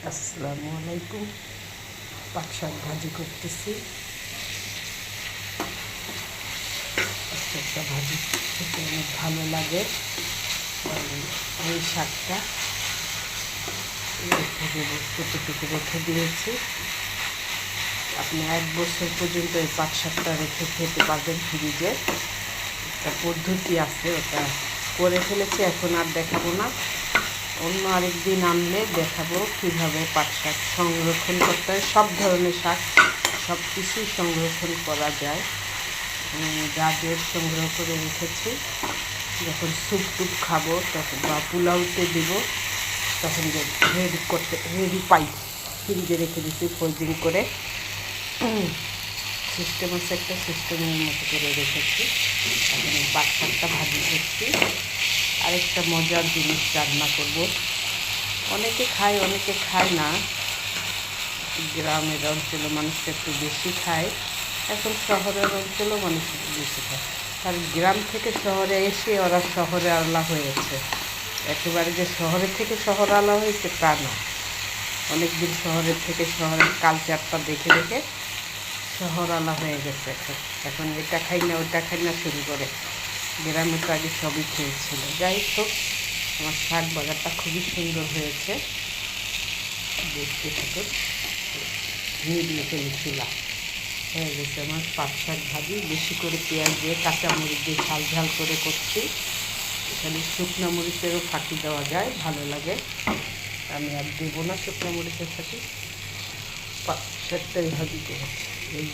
আসসালামু আলাইকুম। পাট শাক ভাজি করতেছি। একটা ভাজি খেতে অনেক ভালো লাগে। এই শাকটা রেখে দেবো, কতটুকু রেখে দিয়েছি। আপনি 1 বছর পর্যন্ত এই পাট শাকটা রেখে খেতে পারবেন ফ্রিজে। একটা পদ্ধতি আছে, ওটা করে ফেলেছি, এখন আর দেখাবো না। অন্য আরেকদিন আনলে দেখাবো কীভাবে পাট শাক সংরক্ষণ করতে হয়। সব ধরনের শাক সব কিছুই সংরক্ষণ করা যায়। গাজর সংগ্রহ করে রেখেছি, যখন স্যুপ টুপ খাবো তখন বা পোলাওতে দিব তখন রেডি পাই, ফ্রিজে রেখে দিচ্ছি ফ্রোজিং করে। সিস্টেম আছে, একটা সিস্টেমের মতো করে রেখেছি। এখন এই পাট শাকটা ভাজি করছি। আরেকটা মজার জিনিস রান্না করব। অনেকে খায়, অনেকে খায় না। গ্রামের অঞ্চলে মানুষ একটু বেশি খায়, এখন শহরের অঞ্চলেও মানুষ একটু বেশি খায়। আর গ্রাম থেকে শহরে এসে ওরা শহরে আলা হয়েছে। একেবারে যে শহরের থেকে শহর আলা হয়েছে তা না। অনেকদিন শহরের থেকে শহরের কালচারটা দেখে দেখে শহর আলা হয়ে গেছে। এখন এটা খাই না ওটা খাই না শুরু করে। গ্রামে তো আগে সবই খেয়েছিল। যাই হোক, আমার শাক বাগানটা খুবই সুন্দর হয়েছে, দেখতে থাকুন। দিয়ে ফেলেছিলাম, হয়ে গেছে আমার পাট শাক ভাজি। বেশি করে পেঁয়াজ দিয়ে কাঁচামরিচ দিয়ে ঝাল ঝাল করে করছি। এখানে শুকনো মরিচেরও ফাঁকি দেওয়া যায়, ভালো লাগে। আমি আর দেবো না শুকনো মরিচের ফাঁকি, পাট শাকটাই ভাজি করেছি। এই